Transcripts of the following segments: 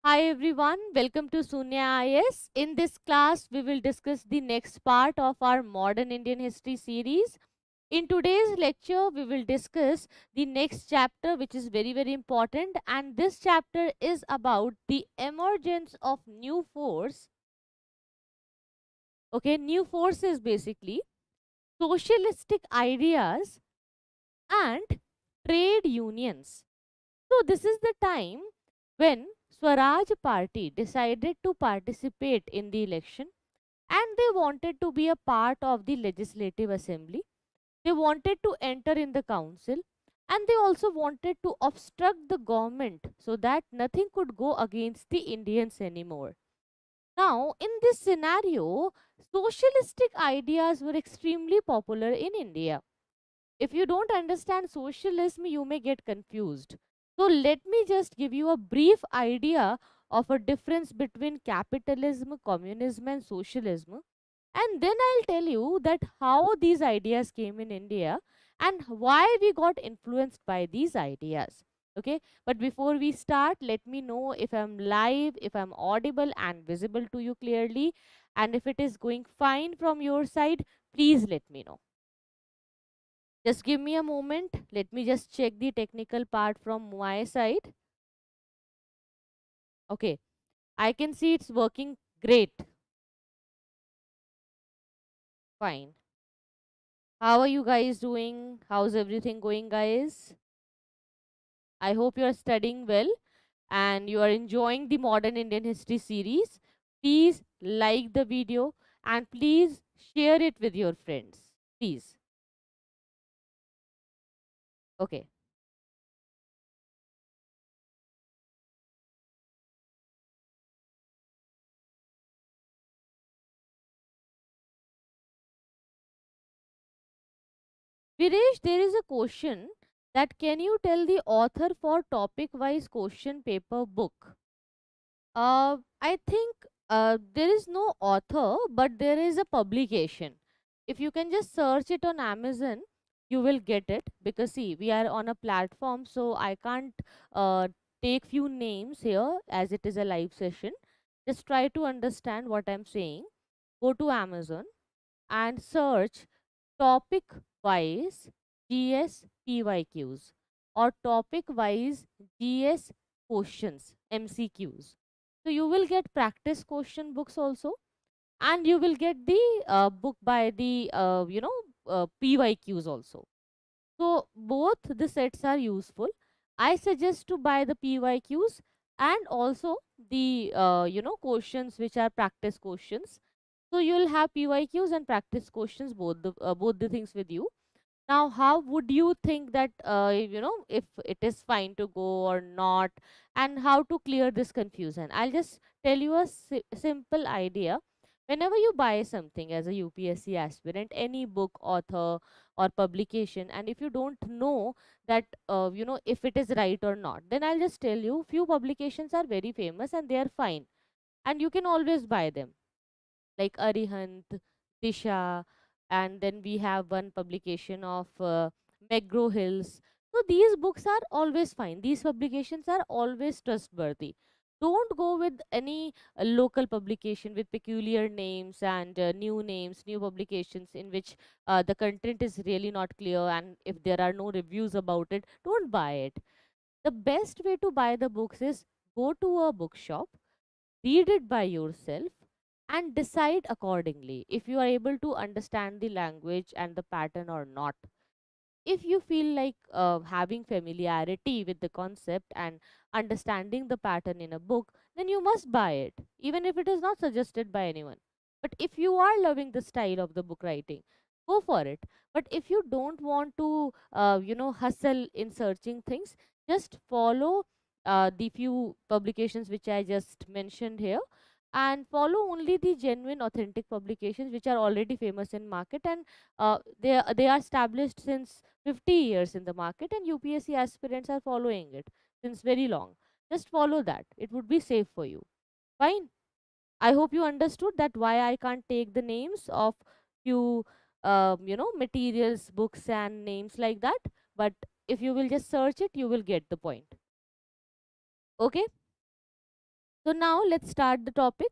Hi everyone, welcome to Sunya IS. In this class, we will discuss the next part of our Modern Indian History series. In today's lecture, we will discuss the next chapter, which is very important. And this chapter is about the emergence of new force. Okay, new forces basically, socialistic ideas, and trade unions. So, this is the time when Swaraj Party decided to participate in the election and they wanted to be a part of the legislative assembly. They wanted to enter in the council and they also wanted to obstruct the government so that nothing could go against the Indians anymore. Now, in this scenario, socialistic ideas were extremely popular in India. If you don't understand socialism, you may get confused. So, let me just give you a brief idea of a difference between capitalism, communism, and socialism. And then I'll tell you that how these ideas came in India and why we got influenced by these ideas. Okay, but before we start, let me know if I'm live, if I'm audible and visible to you clearly, and if it is going fine from your side, please let me know. Just give me a moment. Let me just check the technical part from my side. Okay, I can see it's working great. Fine. How are you guys doing? How's everything going, guys? I hope you are studying well and you are enjoying the Modern Indian History series. Please like the video and please share it with your friends. Please. Okay. Viresh, there is a question that can you tell the author for topic wise question paper book? I think there is no author, but there is a publication. If you can just search it on Amazon, you will get it because see, we are on a platform, so I can't uh, take few names here as it is a live session. Just try to understand what I'm saying. Go to Amazon and search topic wise GS PYQs or topic wise GS questions MCQs. So you will get practice question books also, and you will get the book by the PYQs also. So both the sets are useful. I suggest to buy the PYQs and also the questions which are practice questions. So you'll have PYQs and practice questions both the things with you. Now, how would you think that if it is fine to go or not, and how to clear this confusion? I'll just tell you a simple idea. Whenever you buy something as a UPSC aspirant, any book, author, or publication, and if you don't know that if it is right or not, then I'll just tell you few publications are very famous and they are fine, and you can always buy them like Arihant, Disha, and then we have one publication of McGraw Hills. So these books are always fine. These publications are always trustworthy. Don't go with any local publication with peculiar names and new names, new publications in which the content is really not clear, and if there are no reviews about it, don't buy it. The best way to buy the books is go to a bookshop, read it by yourself, and decide accordingly if you are able to understand the language and the pattern or not. If you feel like having familiarity with the concept and understanding the pattern in a book, then you must buy it, even if it is not suggested by anyone. But if you are loving the style of the book writing, go for it. But if you don't want to, hustle in searching things, just follow the few publications which I just mentioned here, and follow only the genuine authentic publications which are already famous in market, and they are established since 50 years in the market, and UPSC aspirants are following it since very long. Just follow that. It would be safe for you. Fine. I hope you understood that why I can't take the names of few materials, books and names like that. But if you will just search it, you will get the point. Okay? So now let's start the topic.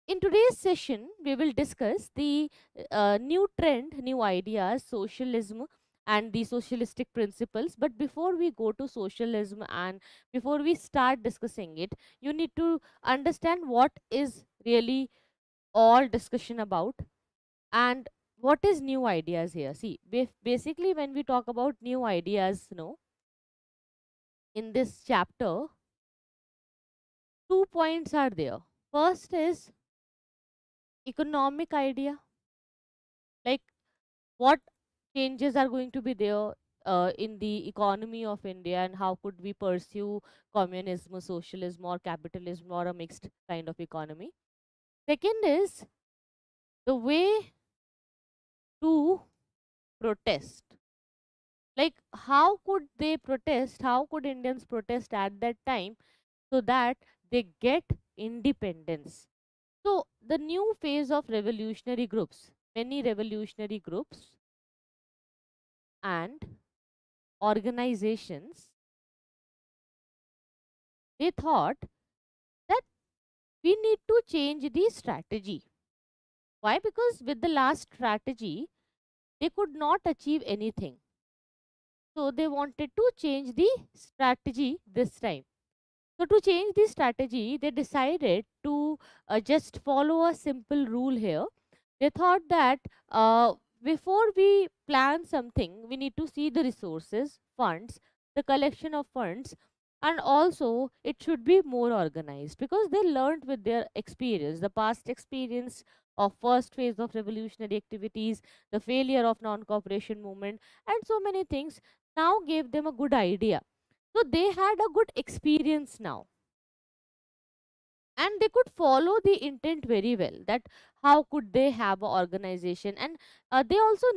In today's session, we will discuss the new trend, new ideas, socialism, and the socialistic principles. But before we go to socialism and before we start discussing it, you need to understand what is really all discussion about and what is new ideas here. See, basically, when we talk about new ideas, in this chapter, 2 points are there. First is economic idea, like what changes are going to be there in the economy of India, and how could we pursue communism, socialism, or capitalism, or a mixed kind of economy. Second is the way to protest. Like, how could they protest? How could Indians protest at that time so that they get independence? So, the new phase of revolutionary groups, many revolutionary groups and organizations, they thought that we need to change the strategy. Why? Because with the last strategy, they could not achieve anything. So they wanted to change the strategy this time. So to change the strategy, they decided to just follow a simple rule here. They thought that before we plan something, we need to see the resources, funds, the collection of funds, and also it should be more organized because they learned with their experience, the past experience of first phase of revolutionary activities, the failure of non-cooperation movement, and so many things now gave them a good idea. So they had a good experience now, and they could follow the intent very well, that how could they have a organization, and they also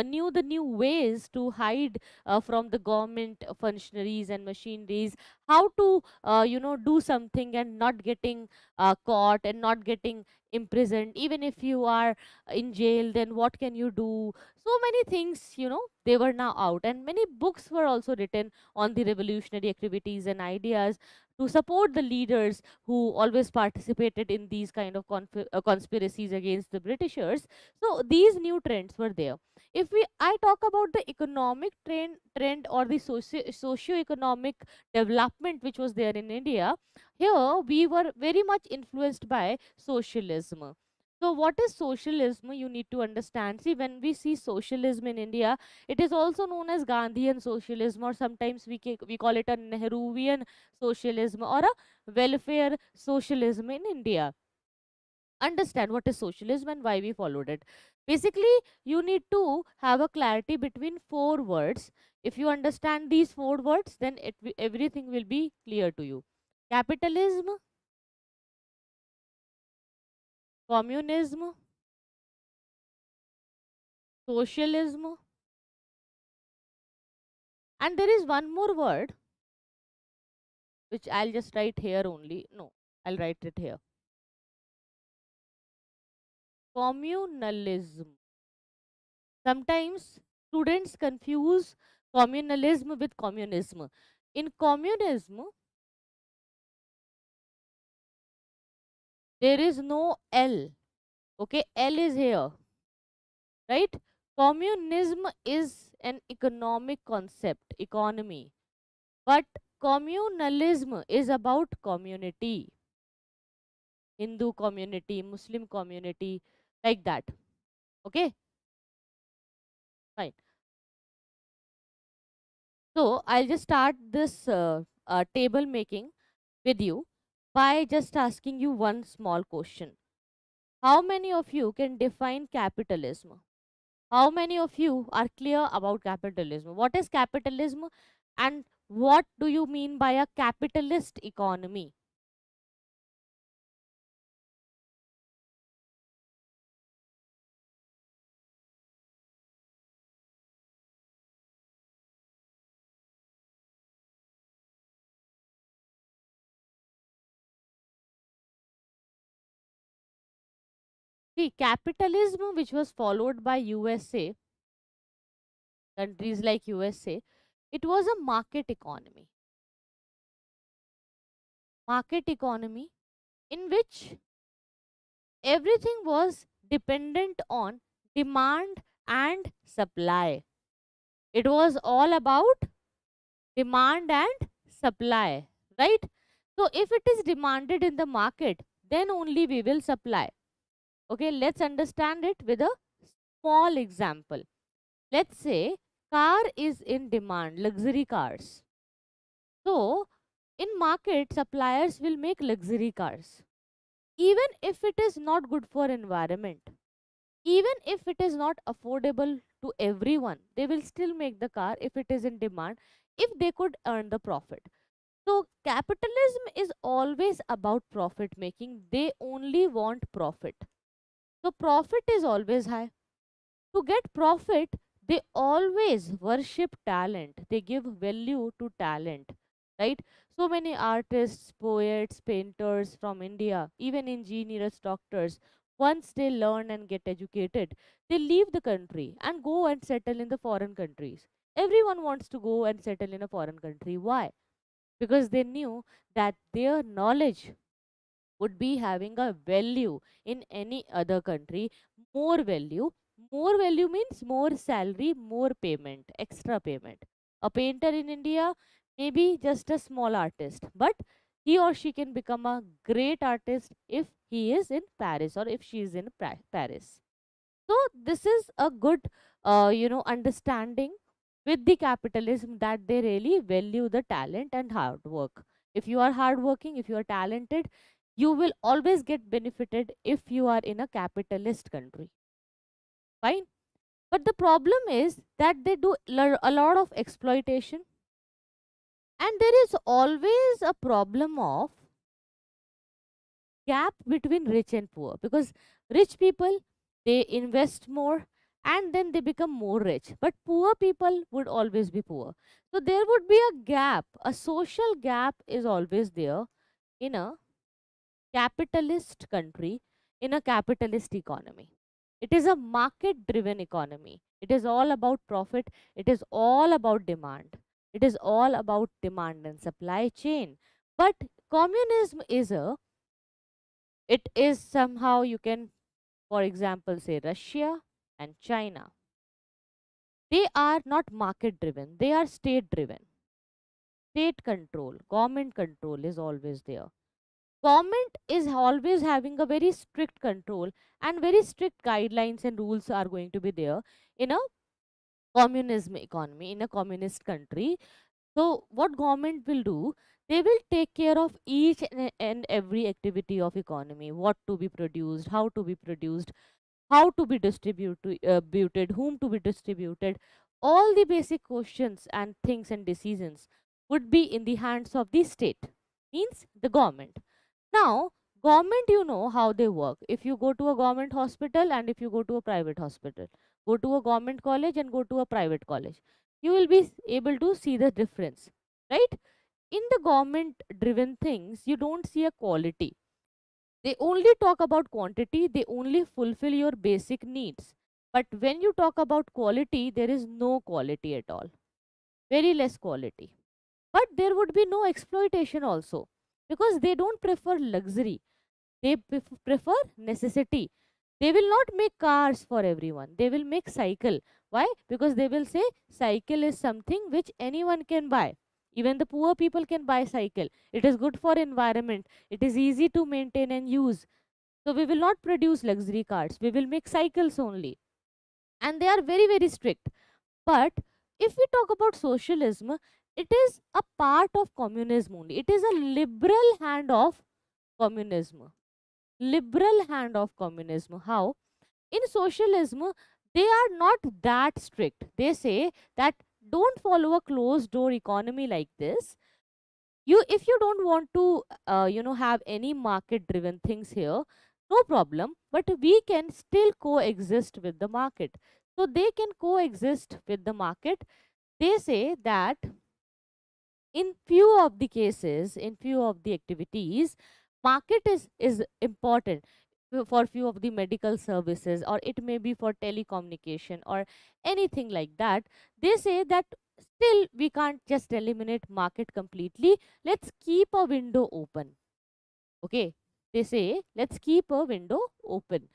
knew the new ways to hide from the government functionaries and machineries, how to do something and not getting caught and not getting imprisoned. Even if you are in jail, then what can you do? So many things, they were now out, and many books were also written on the revolutionary activities and ideas to support the leaders who always participated in these kind of conspiracies against the Britishers. So these new trends were there. If we I talk about the economic trend or the socio-economic development which was there in India, here we were very much influenced by socialism. So what is socialism? You need to understand. See, when we see socialism in India, it is also known as Gandhian socialism, or sometimes we call it a Nehruvian socialism, or a welfare socialism in India. Understand what is socialism and why we followed it. Basically, you need to have a clarity between four words. If you understand these four words, then everything will be clear to you. Capitalism, communism, socialism, and there is one more word which I'll just write here only. No, I'll write it here. Communalism. Sometimes students confuse communalism with communism. In communism, there is no L. Okay, L is here, right? Communism is an economic concept, economy. But communalism is about community, Hindu community, Muslim community, like that. Okay, fine. So I'll just start this table making with you by just asking you one small question. How many of you can define capitalism? How many of you are clear about capitalism? What is capitalism and what do you mean by a capitalist economy? See, capitalism, which was followed by USA, countries like USA, it was a market economy. Market economy. in which everything was dependent on demand and supply. It was all about demand and supply, right? So if it is demanded in the market, then only we will supply. Okay, let's understand it with a small example. Let's say car is in demand, luxury cars. So in market, suppliers will make luxury cars. Even if it is not good for environment, even if it is not affordable to everyone, they will still make the car if it is in demand, if they could earn the profit. So capitalism is always about profit making. They only want profit. So profit is always high. To get profit, they always worship talent. They give value to talent, right? So many artists, poets, painters from India, even engineers, doctors, once they learn and get educated, they leave the country and go and settle in the foreign countries. Everyone wants to go and settle in a foreign country. Why? Because they knew that their knowledge would be having a value in any other country. More value. More value means more salary, more payment, extra payment. A painter in India may be just a small artist, but he or she can become a great artist if he is in Paris or if she is in Paris. So this is a good understanding with the capitalism, that they really value the talent and hard work. If you are hardworking, if you are talented, you will always get benefited if you are in a capitalist country. Fine. But the problem is that they do a lot of exploitation, and there is always a problem of gap between rich and poor, because rich people, they invest more and then they become more rich, but poor people would always be poor. So there would be a gap, a social gap is always there in a capitalist country, in a capitalist economy. It is a market driven economy. It is all about profit. It is all about demand. It is all about demand and supply chain. But communism is a, it is somehow, you can, for example, say Russia and China. They are not market driven, they are state driven. State control, government control is always there. Government is always having a very strict control, and very strict guidelines and rules are going to be there in a communism economy, in a communist country. So what government will do, they will take care of each and every activity of economy, what to be produced, how to be produced, how to be distributed, whom to be distributed. All the basic questions and things and decisions would be in the hands of the state, means the government. Now, government, you know how they work. If you go to a government hospital and if you go to a private hospital, go to a government college and go to a private college, you will be able to see the difference, right? In the government driven things, you don't see a quality. They only talk about quantity, they only fulfill your basic needs. But when you talk about quality, there is no quality at all, very less quality. But there would be no exploitation also, because they don't prefer luxury, they prefer necessity. They will not make cars for everyone, they will make cycle. Why? Because they will say cycle is something which anyone can buy. Even the poor people can buy cycle. It is good for environment, it is easy to maintain and use. So we will not produce luxury cars, we will make cycles only. And they are very, very strict. But if we talk about socialism, it is a part of communism only. It is a liberal hand of communism. Liberal hand of communism. How? In socialism, they are not that strict. They say that don't follow a closed door economy like this. You, if you don't want to have any market driven things here, no problem, but we can still coexist with the market. So they can coexist with the market. They say that in few of the cases, in few of the activities, market is important. For few of the medical services, or it may be for telecommunication or anything like that, they say that still we can't just eliminate market completely, let's keep a window open. Okay, They say, let's keep a window open.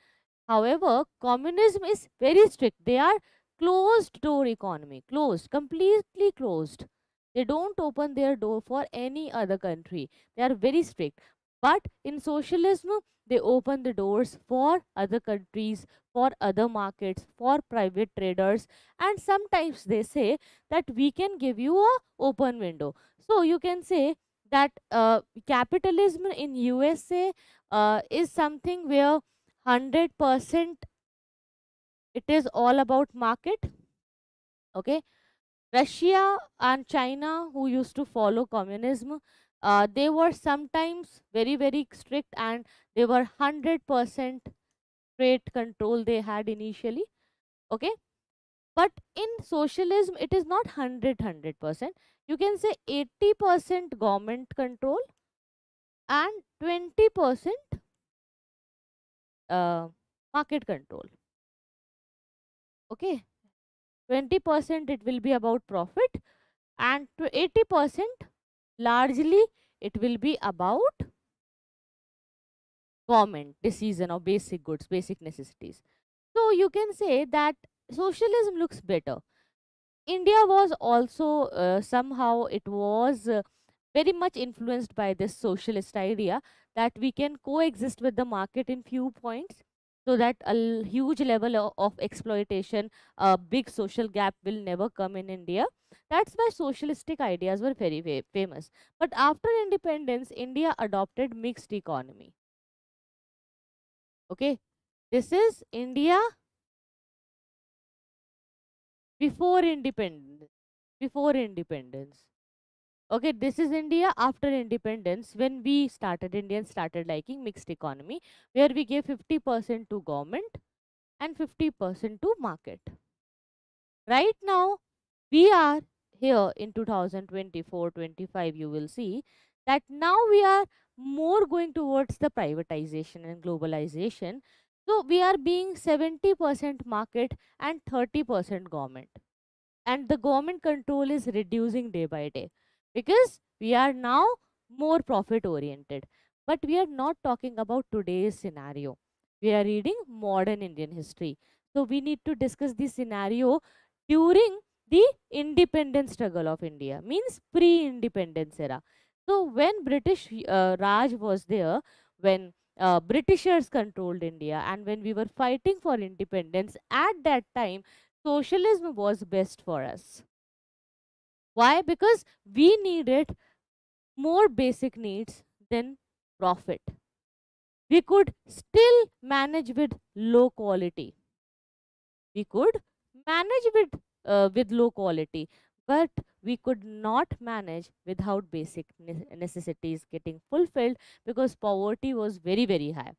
However, communism is very strict. They are closed door economy, closed, completely closed. They don't open their door for any other country. They are very strict. But in socialism, they open the doors for other countries, for other markets, for private traders, and sometimes they say that we can give you a open window. So you can say that capitalism in USA is something where 100% it is all about market. Okay, Russia and China, who used to follow communism, they were sometimes very very strict, and they were 100% trade control they had initially. Okay, but in socialism it is not 100%. You can say 80% government control and 20% uh, market control. Okay, 20% it will be about profit, and to 80% largely it will be about government decision of basic goods, basic necessities. So you can say that socialism looks better. India was also somehow it was very much influenced by this socialist idea that we can coexist with the market in few points, so that huge level of exploitation, a big social gap will never come in India. That's why socialistic ideas were very famous. But after independence, India adopted mixed economy. Okay, this is India before independence. Before independence. Okay, this is India after independence, when we started, Indians started liking mixed economy, where we gave 50% to government and 50% to market. Right now, we are here in 2024-25. You will see that now we are more going towards the privatization and globalization. So, we are being 70% market and 30% government, and the government control is reducing day by day, because we are now more profit oriented. But we are not talking about today's scenario, we are reading modern Indian history. So we need to discuss the scenario during the independence struggle of India, means pre independence era. So when British Raj was there, when Britishers controlled India, and when we were fighting for independence, at that time socialism was best for us. Why? Because we needed more basic needs than profit. We could still manage with low quality. We could manage with low quality, but we could not manage without basic necessities getting fulfilled, because poverty was very very high.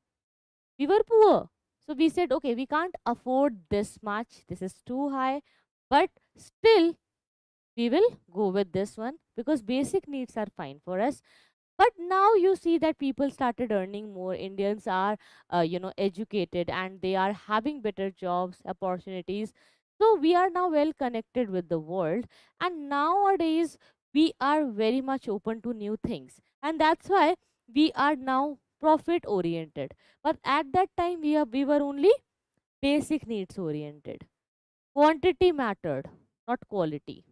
We were poor, so we said, okay, we can't afford this much. This is too high, but still we will go with this one because basic needs are fine for us. But now you see that people started earning more. Indians are educated, and they are having better jobs opportunities. So we are now well connected with the world, and nowadays we are very much open to new things, and that's why we are now profit oriented. But at that time we were only basic needs oriented. Quantity mattered, not quality.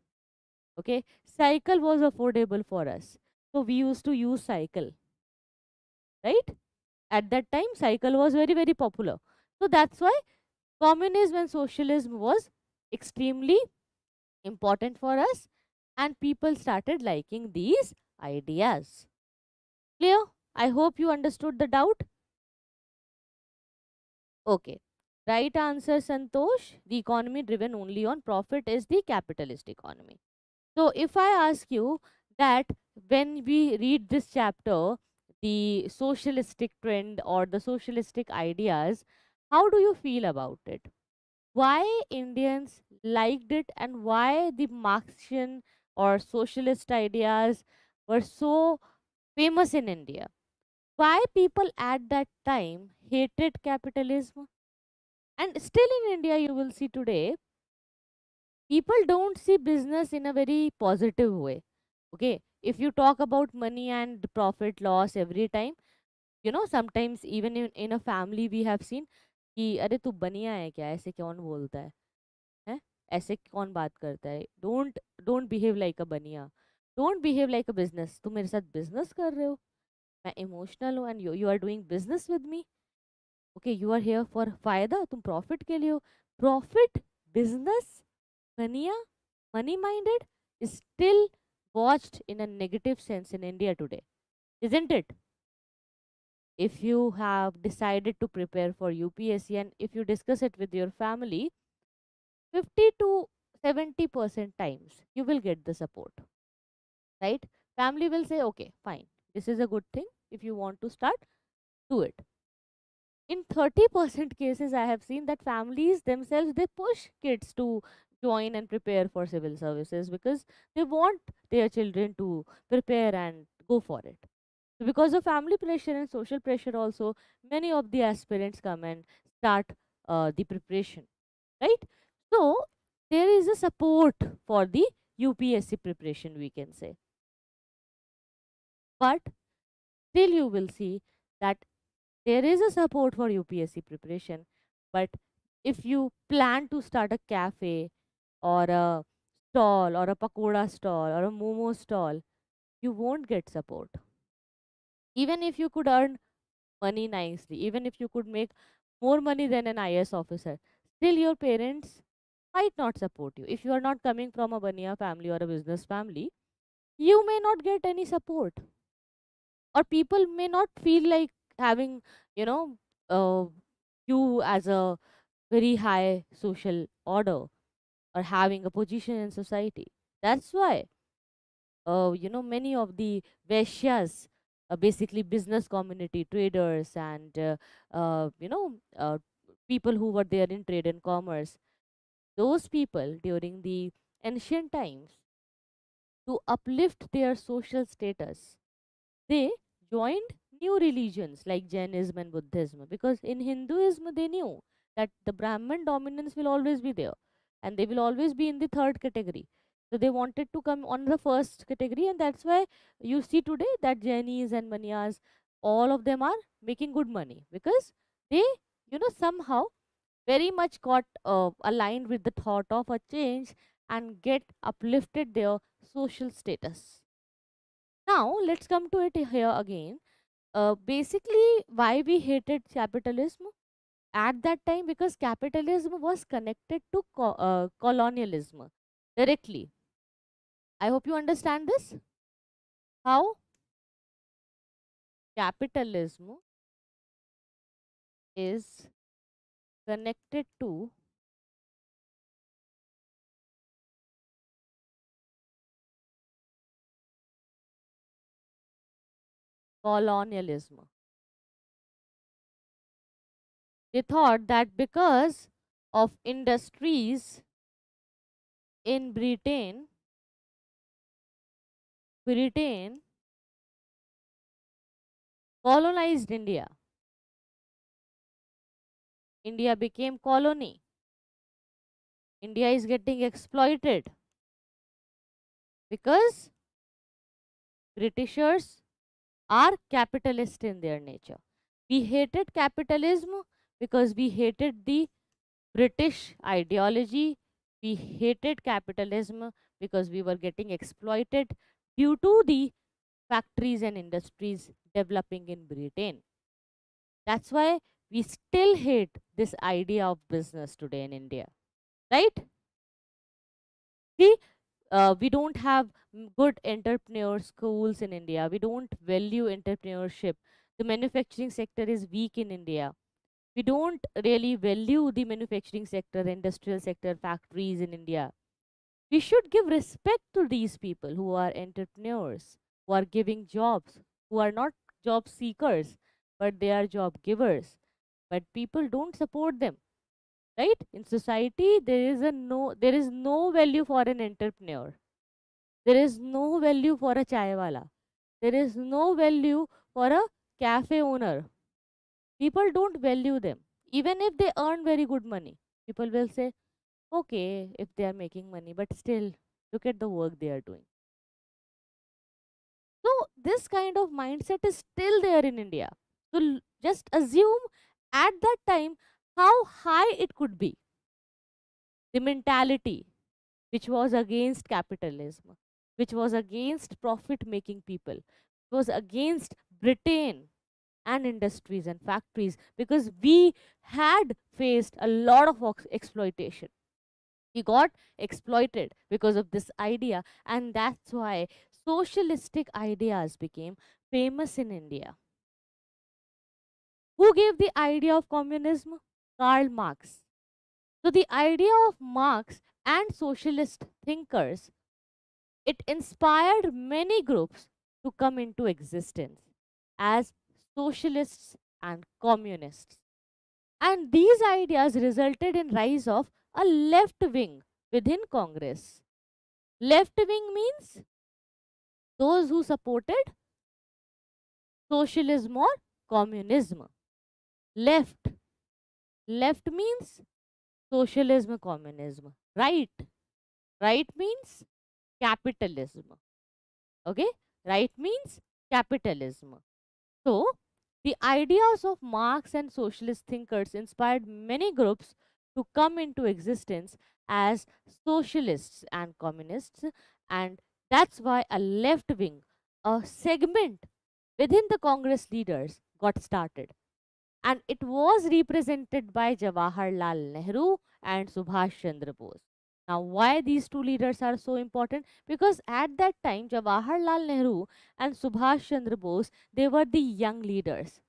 Okay, cycle was affordable for us, so we used to use cycle, right? At that time cycle was very very popular. So that's why communism and socialism was extremely important for us, and people started liking these ideas. Clear? I hope you understood the doubt. Okay, right answer, Santosh. The economy driven only on profit is the capitalist economy. So if I ask you that, when we read this chapter, the socialistic trend or the socialistic ideas, how do you feel about it? Why Indians liked it, and why the Marxian or socialist ideas were so famous in India? Why people at that time hated capitalism? And still in India, you will see today, people don't see business in a very positive way. Okay, if you talk about money and profit loss every time, Sometimes even in a family we have seen कि अरे तू बनिया है क्या, ऐसे कौन बोलता है, ऐसे कौन बात करता है, डोंट बिहेव लाइक अ बनिया, don't behave like a business, तुम मेरे साथ बिजनेस कर रहे हो, मैं इमोशनल हूँ and you are doing business with me, okay you are here for फायदा, तुम प्रॉफिट के लिए हो, प्रॉफिट, बिजनेस, बनिया, money minded is still watched in a negative sense in India today, isn't it? If you have decided to prepare for UPSC and if you discuss it with your family, 50 to 70% times you will get the support, right? Family will say, okay, fine, this is a good thing. If you want to start, do it. In 30% cases, I have seen that families themselves they push kids to join and prepare for civil services because they want their children to prepare and go for it. So because of family pressure and social pressure, also many of the aspirants come and start the preparation, right? So there is a support for the UPSC preparation, we can say, but still you will see that there is a support for UPSC preparation, but if you plan to start a cafe or a stall or a pakoda stall or a momo stall, you won't get support. Even if you could earn money nicely, even if you could make more money than an IS officer, still your parents might not support you. If you are not coming from a Baniya family or a business family, you may not get any support, or people may not feel like having, you know, uh, you as a very high social order or having a position in society. That's why many of the Vaishyas, basically business community, traders, and people who were there in trade and commerce, those people during the ancient times, to uplift their social status, they joined new religions like Jainism and Buddhism, because in Hinduism they knew that the Brahman dominance will always be there and they will always be in the third category. So they wanted to come on the first category, and that's why you see today that Jainis and Manyas, all of them are making good money because they, somehow very much got aligned with the thought of a change and get uplifted their social status. Now let's come to it here again. Basically, why we hated capitalism at that time, because capitalism was connected to colonialism directly. I hope you understand this. How capitalism is connected to colonialism. They thought that because of industries in Britain colonized India. India became colony. India is getting exploited because Britishers are capitalist in their nature. We hated capitalism because we hated the British ideology. We hated capitalism because we were getting exploited due to the factories and industries developing in Britain. That's why we still hate this idea of business today in India, right? See, we don't have good entrepreneur schools in India. We don't value entrepreneurship. The manufacturing sector is weak in India. We don't really value the manufacturing sector, industrial sector, factories in India. We should give respect to these people who are entrepreneurs, who are giving jobs, who are not job seekers, but they are job givers. But people don't support them, right? In society, there is no value for an entrepreneur. There is no value for a chai wala. There is no value for a cafe owner. People don't value them. Even if they earn very good money, people will say, okay, if they are making money, but still, look at the work they are doing. So, this kind of mindset is still there in India. So just assume at that time how high it could be. The mentality which was against capitalism, which was against profit making people, was against Britain and industries and factories, because we had faced a lot of exploitation. We got exploited because of this idea, and that's why socialistic ideas became famous in India. Who gave the idea of communism? Karl Marx. So the idea of Marx and socialist thinkers, it inspired many groups to come into existence as socialists and communists. And these ideas resulted in rise of a left wing within Congress. Left wing means those who supported socialism or communism. Left. Left means socialism, communism. Right. Right means capitalism. Okay. Right means capitalism. So, the ideas of Marx and socialist thinkers inspired many groups to come into existence as socialists and communists, and that's why a left wing, a segment within the Congress leaders, got started. And it was represented by Jawaharlal Nehru and Subhash Chandra Bose. Now, why these two leaders are so important? Because at that time, Jawaharlal Nehru and Subhash Chandra Bose, they were the young leaders.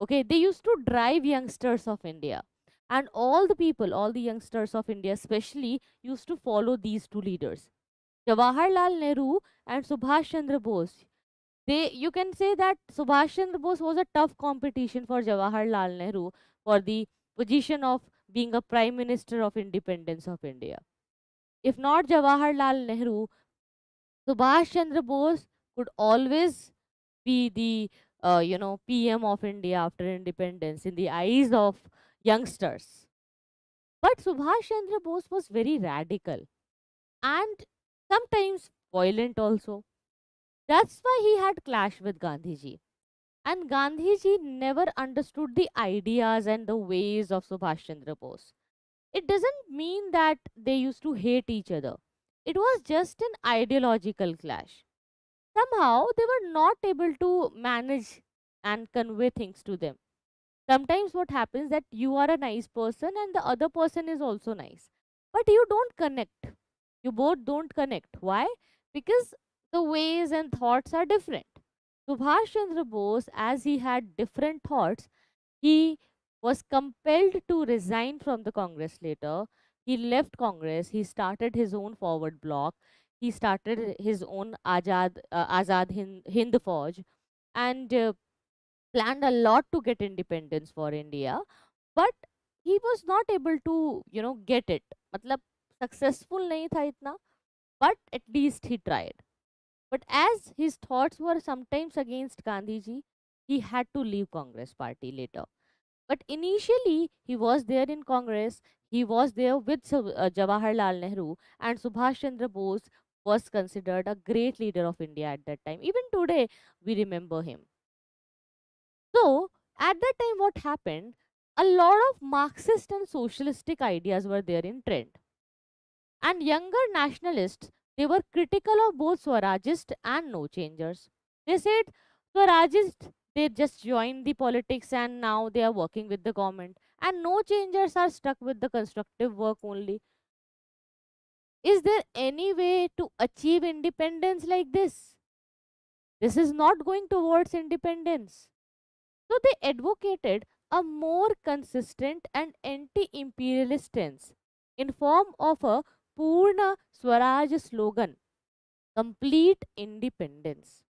Okay, they used to drive youngsters of India. And all the people, all the youngsters of India, especially, used to follow these two leaders. Jawaharlal Nehru and Subhash Chandra Bose, they, you can say that Subhash Chandra Bose was a tough competition for Jawaharlal Nehru for the position of being a prime minister of independence of India. If not Jawaharlal Nehru, Subhash Chandra Bose could always be the PM of India after independence in the eyes of youngsters. But Subhash Chandra Bose was very radical and sometimes violent also. That's why he had clash with Gandhiji. And Gandhiji never understood the ideas and the ways of Subhash Chandra Bose. It doesn't mean that they used to hate each other. It was just an ideological clash. Somehow they were not able to manage and convey things to them. Sometimes what happens that you are a nice person and the other person is also nice, but you don't connect. You both don't connect. Why? Because the ways and thoughts are different. Subhash Chandra Bose, as he had different thoughts, he was compelled to resign from the Congress later. He left Congress. He started his own forward bloc. He started his own Azad Hind Fauj, and planned a lot to get independence for India. But he was not able to, get it. मतलब successful नहीं था इतना, but at least he tried. But as his thoughts were sometimes against Gandhiji, he had to leave Congress party later. But initially, he was there in Congress. He was there with Jawaharlal Nehru, and Subhash Chandra Bose was considered a great leader of India at that time. Even today, we remember him. So, at that time, what happened? A lot of Marxist and socialistic ideas were there in trend. And younger nationalists, they were critical of both Swarajists and no changers. They said Swarajists, they just joined the politics and now they are working with the government. And no changers are stuck with the constructive work only. Is there any way to achieve independence like this? This is not going towards independence. So they advocated a more consistent and anti-imperialist stance in form of a Purna Swaraj slogan, complete independence.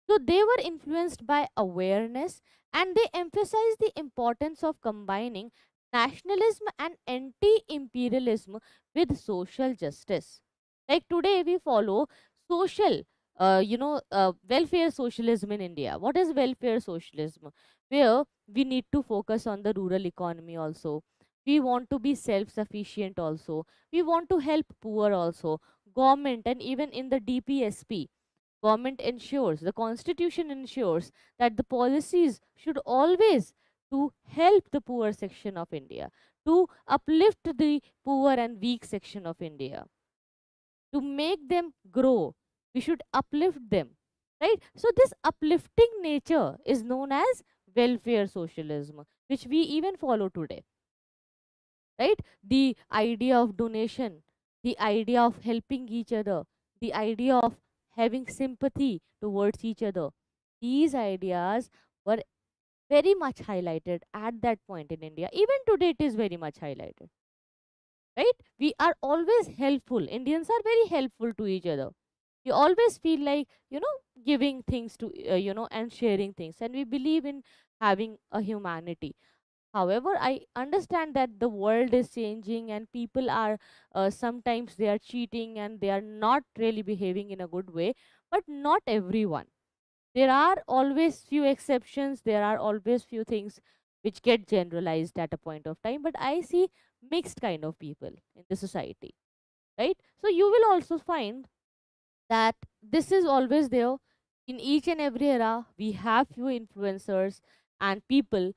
So they were influenced by awareness and they emphasized the importance of combining nationalism and anti imperialism with social justice. Like today, we follow social, welfare socialism in India. What is welfare socialism? Where we need to focus on the rural economy also. We want to be self sufficient also. We want to help poor also. Government and even in the DPSP, Government ensures, the constitution ensures that the policies should always to help the poor section of India, to uplift the poor and weak section of India, to make them grow. We should uplift them, right? So this uplifting nature is known as welfare socialism, which we even follow today, right? The idea of donation, the idea of helping each other, the idea of having sympathy towards each other, these ideas were very much highlighted at that point in India. Even today it is very much highlighted, right? We are always helpful. Indians are very helpful to each other. We always feel like, giving things to, and sharing things, and we believe in having a humanity. However, I understand that the world is changing and people are, sometimes they are cheating and they are not really behaving in a good way, but not everyone. There are always few exceptions, there are always few things which get generalized at a point of time, but I see mixed kind of people in the society, right? So you will also find that this is always there in each and every era. We have few influencers and people,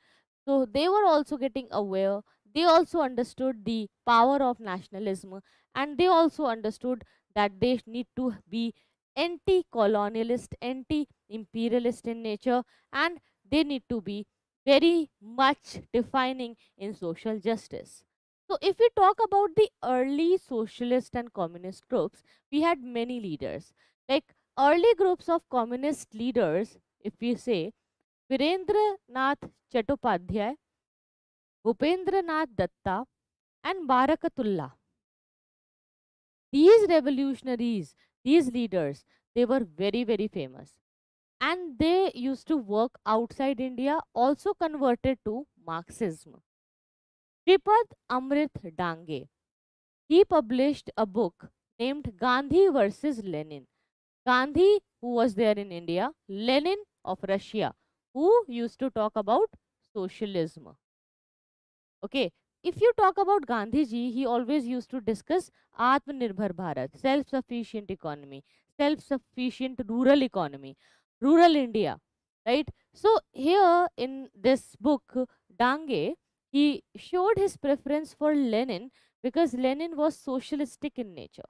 so they were also getting aware. They also understood the power of nationalism, and they also understood that they need to be anti colonialist, anti imperialist in nature, and they need to be very much defining in social justice. So if we talk about the early socialist and communist groups, we had many leaders. Like early groups of communist leaders, if we say Virendra Nath Chattopadhyay, Bhupendra Nath Datta, and Barakatullah. These revolutionaries, these leaders, they were very, very famous. And they used to work outside India, also converted to Marxism. Shripad Amrit Dange, he published a book named Gandhi versus Lenin. Gandhi, who was there in India, Lenin of Russia, who used to talk about socialism. Okay, if you talk about Gandhiji, he always used to discuss Atmanirbhar Bharat, self-sufficient economy, self-sufficient rural economy, rural India, right? So here in this book, Dange, he showed his preference for Lenin because Lenin was socialistic in nature.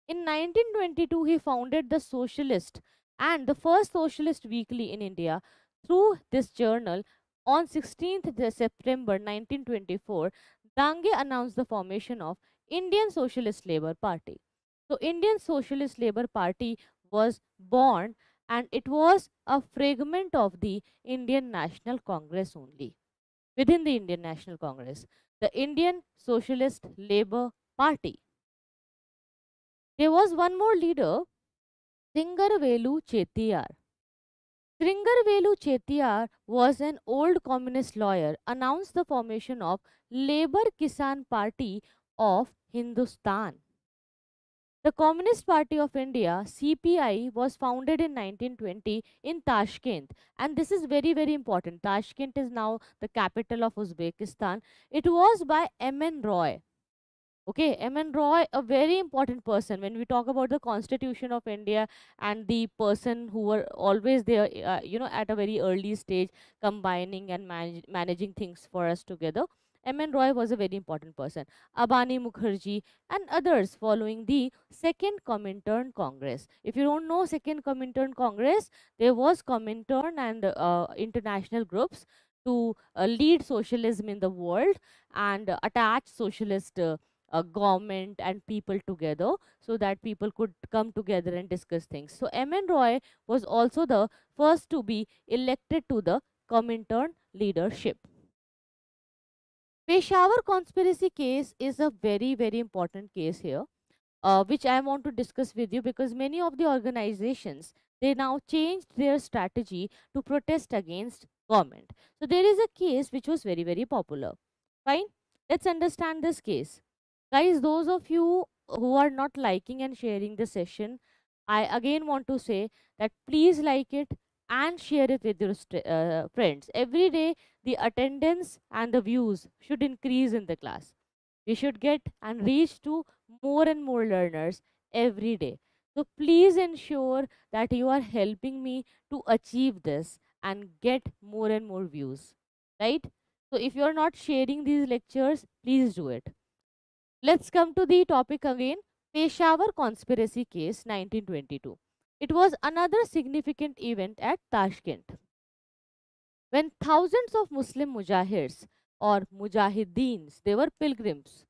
In 1922, he founded the Socialist and the first socialist weekly in India. Through this journal, on 16th September 1924, Dange announced the formation of Indian Socialist Labour Party. So, Indian Socialist Labour Party was born, and it was a fragment of the Indian National Congress only. Within the Indian National Congress, the Indian Socialist Labour Party. There was one more leader, Singarvelu Chetiyar. Singarvelu Chetiyar was an old communist lawyer, announced the formation of Labour Kisan Party of Hindustan. The Communist Party of India, CPI, was founded in 1920 in Tashkent, and this is very, very important. Tashkent is now the capital of Uzbekistan. It was by M.N. Roy. Okay, M.N. Roy, a very important person when we talk about the Constitution of India and the person who were always there, at a very early stage, combining and managing things for us together. M.N. Roy was a very important person. Abani Mukherjee and others following the Second Comintern Congress. If you don't know Second Comintern Congress, there was Comintern and international groups to lead socialism in the world and attach socialist government and people together so that people could come together and discuss things. So M.N. Roy was also the first to be elected to the Comintern leadership. Peshawar conspiracy case is a very, very important case here, which I want to discuss with you because many of the organizations, they now changed their strategy to protest against government. So there is a case which was very, very popular. Fine, let's understand this case. Guys, those of you who are not liking and sharing the session, I again want to say that please like it and share it with your friends. Every day, the attendance and the views should increase in the class. We should get and reach to more and more learners every day. So please ensure that you are helping me to achieve this and get more and more views, right? So if you are not sharing these lectures, please do it. Let's come to the topic again. Peshawar conspiracy case 1922. It was another significant event at Tashkent when thousands of Muslim mujahirs or mujahideens, they were pilgrims.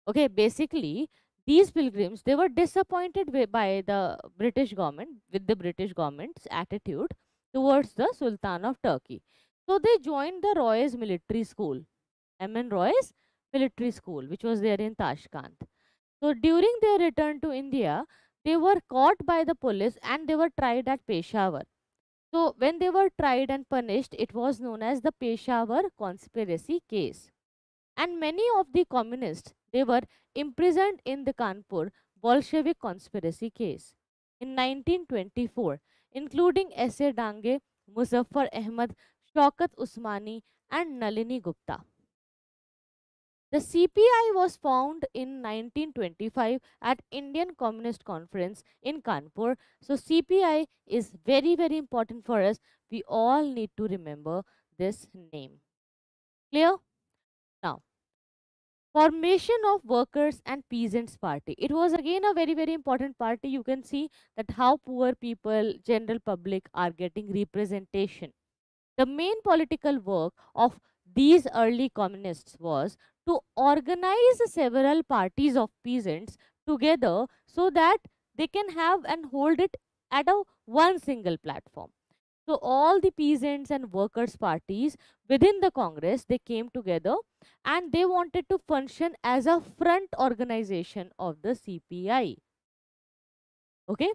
Okay, basically these pilgrims, they were disappointed by the British government, with the British government's attitude towards the Sultan of Turkey. So they joined the Roy's military school, MN Roy's military school, which was there in Tashkent. So during their return to India, they were caught by the police and they were tried at Peshawar. So when they were tried and punished, it was known as the Peshawar conspiracy case. And many of the communists, they were imprisoned in the Kanpur Bolshevik conspiracy case in 1924, including S.A. Dange, Muzaffar Ahmad, Shaukat Usmani, and Nalini Gupta. The CPI was found in 1925 at Indian Communist Conference in Kanpur. So CPI is very very important for us. We all need to remember this name. Clear? Now, formation of Workers and Peasants Party. It was again a very very important party. You can see that how poor people, general public are getting representation. The main political work of these early communists was to organize several parties of peasants together so that they can have and hold it at a one single platform. So all the peasants and workers parties within the Congress, they came together and they wanted to function as a front organization of the CPI. Okay,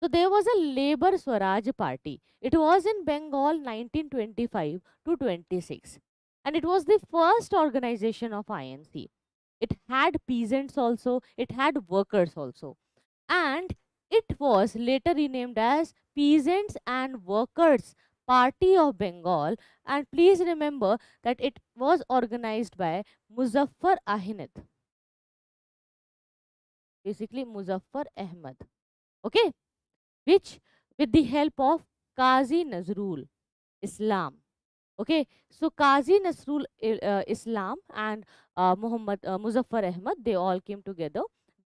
so there was a Labor Swaraj Party. It was in Bengal 1925 to 26, and it was the first organization of INC. It had peasants also, it had workers also, and it was later renamed as Peasants and Workers Party of Bengal. And please remember that it was organized by Muzaffar Ahmed, basically Muzaffar Ahmad. Okay, which with the help of Qazi Nazrul Islam. Okay, so Qazi Nasrul Islam and Muhammad Muzaffar Ahmad, they all came together.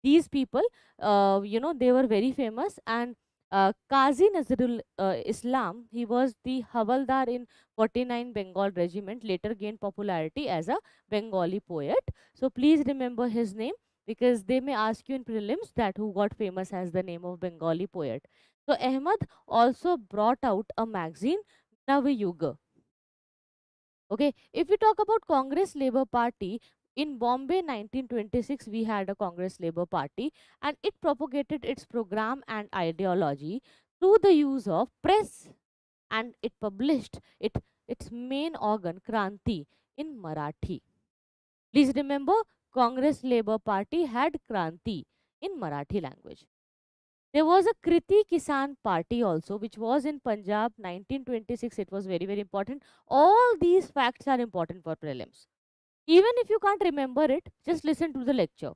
These people, they were very famous. And Qazi Nazrul Islam, he was the Havaldar in 49 Bengal regiment, later gained popularity as a Bengali poet. So please remember his name, because they may ask you in prelims that who got famous as the name of Bengali poet. So Ahmad also brought out a magazine, Navayuga. Okay, if we talk about Congress Labour Party, in Bombay 1926 we had a Congress Labour Party, and it propagated its program and ideology through the use of press, and it published its main organ Kranti in Marathi. Please remember, Congress Labour Party had Kranti in Marathi language. There was a Kriti Kisan Party also, which was in Punjab 1926. It was very, very important. All these facts are important for prelims. Even if you can't remember it, just listen to the lecture.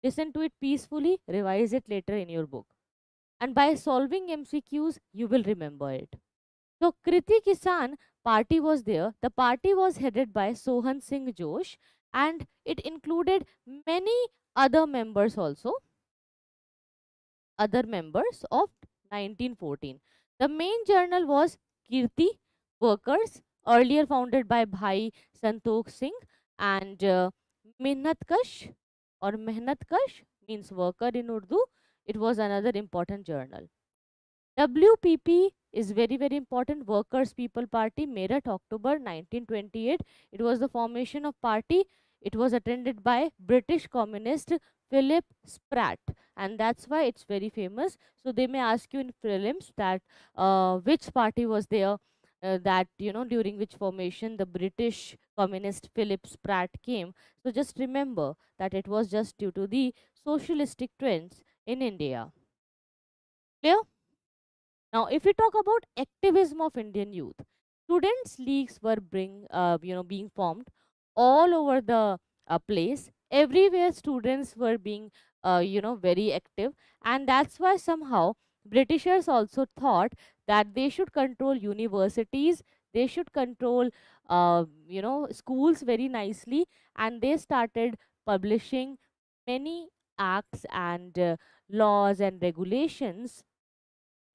Listen to it peacefully, revise it later in your book. And by solving MCQs, you will remember it. So, Kriti Kisan Party was there. The party was headed by Sohan Singh Josh, and it included many other members also, other members of 1914. The main journal was Kirti Workers, earlier founded by Bhai Santokh Singh, and Mehnatkash or Mehnatkash means worker in Urdu. It was another important journal. WPP is very very important, Workers People Party, Meerut, October 1928. It was the formation of party. It was attended by British communist Philip Spratt, and that's why it's very famous. So they may ask you in prelims that which party was there, that during which formation the British communist Philip Spratt came. So just remember that it was just due to the socialistic trends in India. Clear? Now, if we talk about activism of Indian youth, students' leagues were being formed all over the place. Everywhere, students were being very active. And that's why somehow Britishers also thought that they should control universities, they should control schools very nicely, and they started publishing many acts and laws and regulations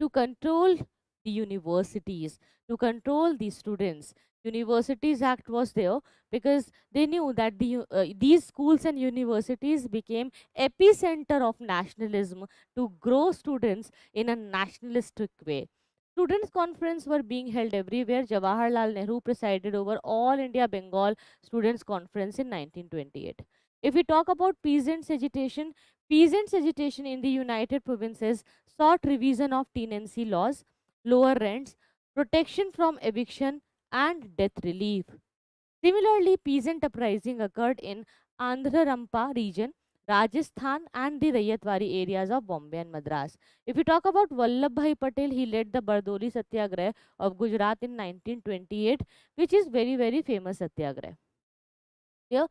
to control the universities, to control the students. Universities Act was there because they knew that these schools and universities became epicenter of nationalism to grow students in a nationalistic way. Students' conference were being held everywhere. Jawaharlal Nehru presided over All India Bengal Students' Conference in 1928. If we talk about peasants' agitation in the United Provinces sought revision of tenancy laws, lower rents, protection from eviction, and death relief. Similarly, peasant uprising occurred in Andhra Rampa region, Rajasthan, and the Rayatwari areas of Bombay and Madras. If we talk about Vallabhbhai Patel, he led the Bardoli Satyagraha of Gujarat in 1928, which is very, very famous Satyagraha. Yeah.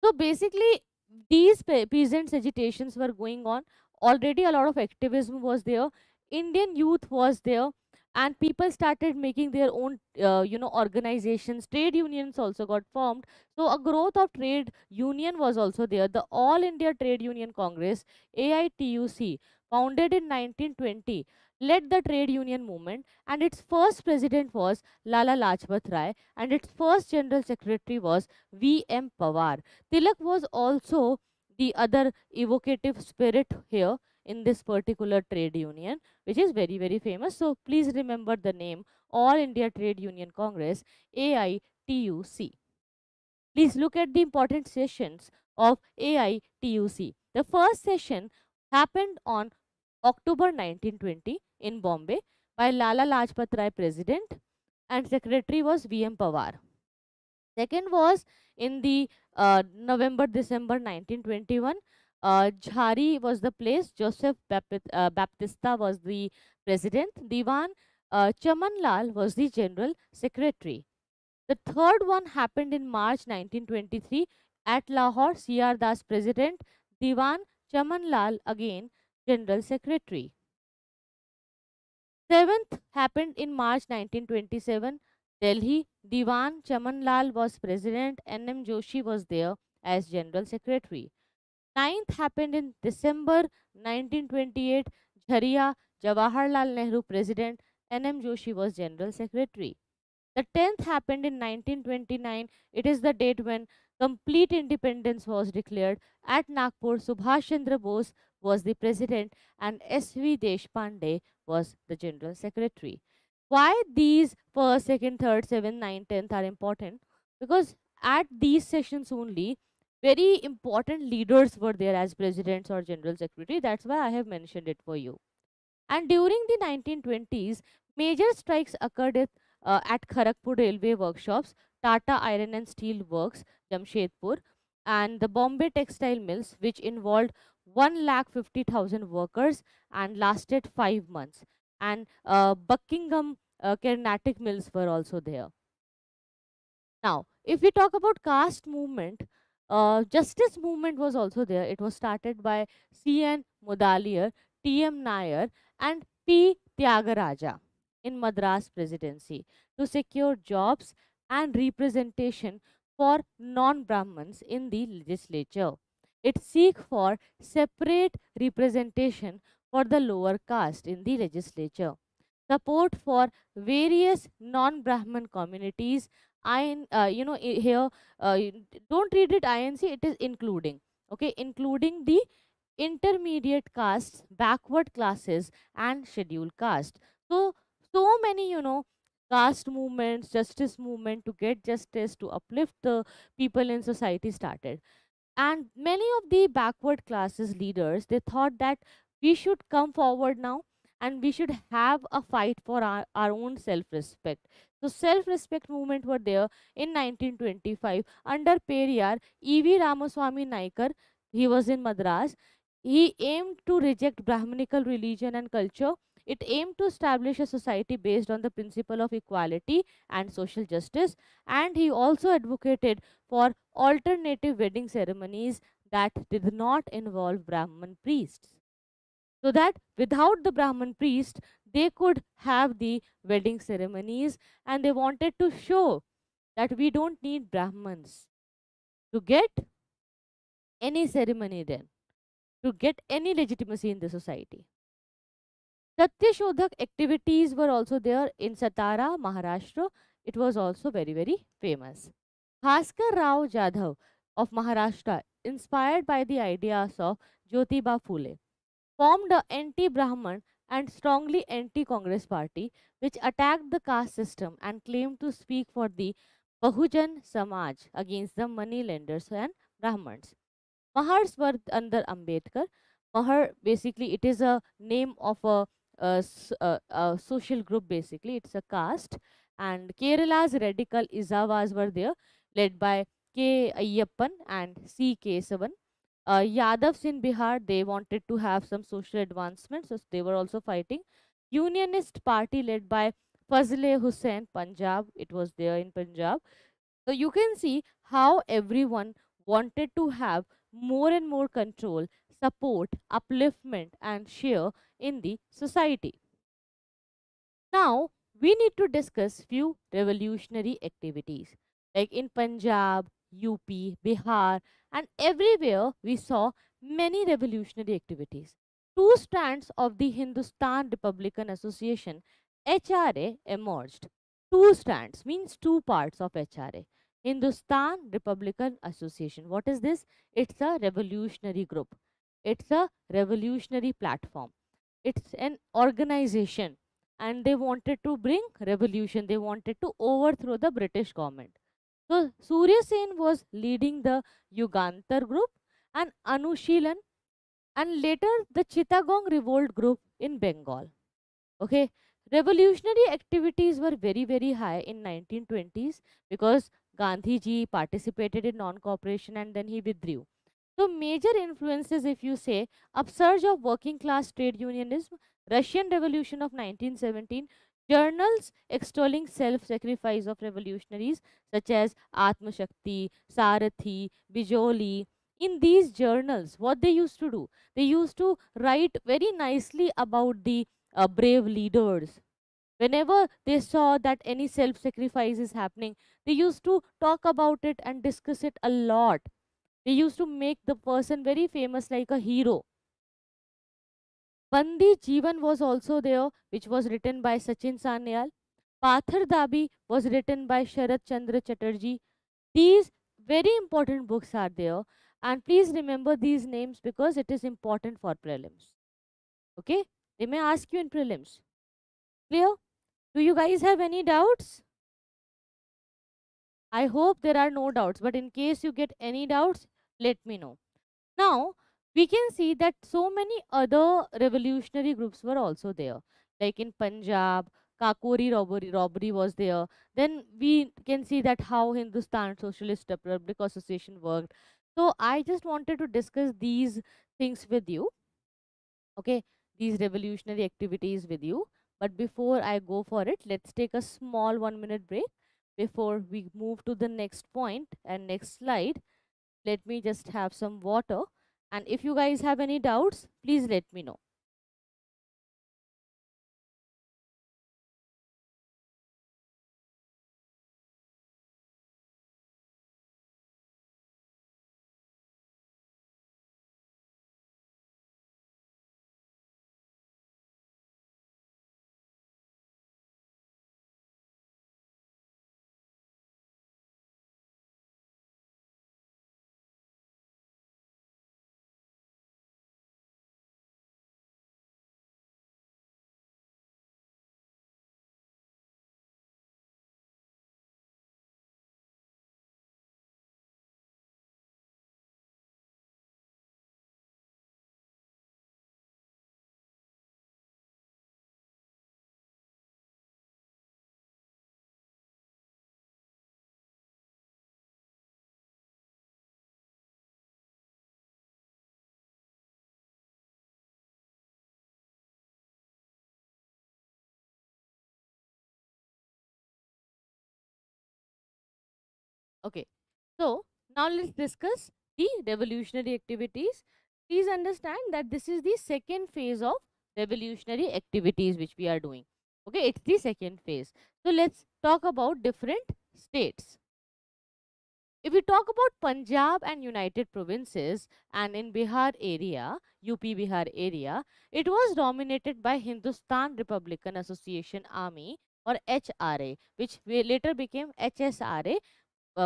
So basically, these peasants' agitations were going on. Already, a lot of activism was there. Indian youth was there, and people started making their own, organizations. Trade unions also got formed. So a growth of trade union was also there. The All India Trade Union Congress (AITUC), founded in 1920, led the trade union movement, and its first president was Lala Lajpat Rai, and its first general secretary was V.M. Pawar. Tilak was also the other evocative spirit here in this particular trade union, which is very, very famous. So please remember the name All India Trade Union Congress, AITUC. Please look at the important sessions of AITUC. The first session happened on October 1920 in Bombay by Lala Lajpat Rai, President, and Secretary was V.M. Pawar. Second was in the November December 1921. Jhari was the place. Joseph Baptista was the president. Diwan Chamanlal was the general secretary. The third one happened in March 1923 at Lahore. C.R. Das president. Diwan Chamanlal again general secretary. Seventh happened in March 1927, Delhi. Diwan Chamanlal was president, N.M. Joshi was there as general secretary. Ninth happened in December 1928, Jharia. Jawaharlal Nehru president, N.M. Joshi was general secretary. The 10th happened in 1929. It is the date when complete independence was declared. At Nagpur, Subhash Chandra Bose was the president and S.V. Deshpande was the general secretary. Why these first, second, third, seventh, ninth, 10th are important? Because at these sessions only, very important leaders were there as presidents or general secretary. That's why I have mentioned it for you. And during the 1920s, major strikes occurred at Kharagpur railway workshops, Tata Iron and Steel Works, Jamshedpur, and the Bombay textile mills, which involved 1,50,000 workers and lasted 5 months. And Buckingham Carnatic mills were also there. Now, if we talk about caste movement, justice movement was also there. It was started by C.N. Mudaliar, T.M. Nair, and P. Tyagaraja in Madras Presidency to secure jobs and representation for non-Brahmins in the legislature. It seek for separate representation for the lower caste in the legislature. Support for various non-Brahmin communities. Here, don't read it INC, it is including. Okay, including the intermediate castes, backward classes, and scheduled caste. So, so many, caste movements, justice movement to get justice, to uplift the people in society started. And many of the backward classes leaders, they thought that we should come forward now and we should have a fight for our own self-respect. So self-respect movement were there in 1925 under Periyar. E.V. Ramaswamy Naikar, he was in Madras. He aimed to reject Brahminical religion and culture. It aimed to establish a society based on the principle of equality and social justice. And he also advocated for alternative wedding ceremonies, that did not involve Brahman priests. So that without the Brahman priest, they could have the wedding ceremonies, and they wanted to show that we don't need Brahmans to get any ceremony then, to get any legitimacy in the society. Satyashodhak activities were also there in Satara, Maharashtra. It was also very, very famous. Bhaskar Rao Jadhav of Maharashtra, inspired by the ideas of Jyotiba Phule, formed a anti-Brahman and strongly anti-Congress party which attacked the caste system and claimed to speak for the Bahujan Samaj against the money lenders and Brahmins. Mahars were under Ambedkar. Mahar basically it is a name of a social group basically. It's a caste. And Kerala's radical Izavas were there, led by K. Ayyappan and C. Kesavan. Yadavs in Bihar, they wanted to have some social advancements, so they were also fighting. Unionist party led by Fazle Hussain, Punjab, it was there in Punjab. So you can see how everyone wanted to have more and more control, support, upliftment, and share in the society. Now, we need to discuss few revolutionary activities. Like in Punjab, UP, Bihar, and everywhere we saw many revolutionary activities. Two strands of the Hindustan Republican Association HRA emerged. Two strands means two parts of HRA. Hindustan Republican Association. What is this? It's a revolutionary group. It's a revolutionary platform. It's an organization, and they wanted to bring revolution. They wanted to overthrow the British government. So Surya Sen was leading the Yugantar group and Anushilan, and later the Chittagong revolt group in Bengal. Okay, revolutionary activities were very very high in 1920s because Gandhi ji participated in non-cooperation and then he withdrew. So, major influences, if you say, upsurge of working class trade unionism, Russian Revolution of 1917, journals extolling self sacrifice of revolutionaries such as Atma Shakti, Sarathi, Bijoli. In these journals, what they used to do, they used to write very nicely about the brave leaders. Whenever they saw that any self sacrifice is happening, they used to talk about it and discuss it a lot. They used to make the person very famous like a hero. Bandi Jeevan was also there, which was written by Sachin Sanyal. Pathar Dabi was written by Sharat Chandra Chatterjee. These very important books are there, and please remember these names because it is important for prelims. Okay? They may ask you in prelims. Clear? Do you guys have any doubts? I hope there are no doubts, but in case you get any doubts, let me know. Now, we can see that so many other revolutionary groups were also there. Like in Punjab, Kakori robbery was there. Then we can see that how Hindustan Socialist Republic Association worked. So I just wanted to discuss these things with you. Okay, these revolutionary activities with you. But before I go for it, let's take a small 1 minute break before we move to the next point and next slide. Let me just have some water. And if you guys have any doubts, please let me know. Okay, so now let's discuss the revolutionary activities. Please understand that this is the second phase of revolutionary activities which we are doing. Okay, it's the second phase. So let's talk about different states. If we talk about Punjab and United Provinces, and in Bihar area, UP Bihar area, it was dominated by Hindustan Republican Association Army, or HRA, which later became HSRA,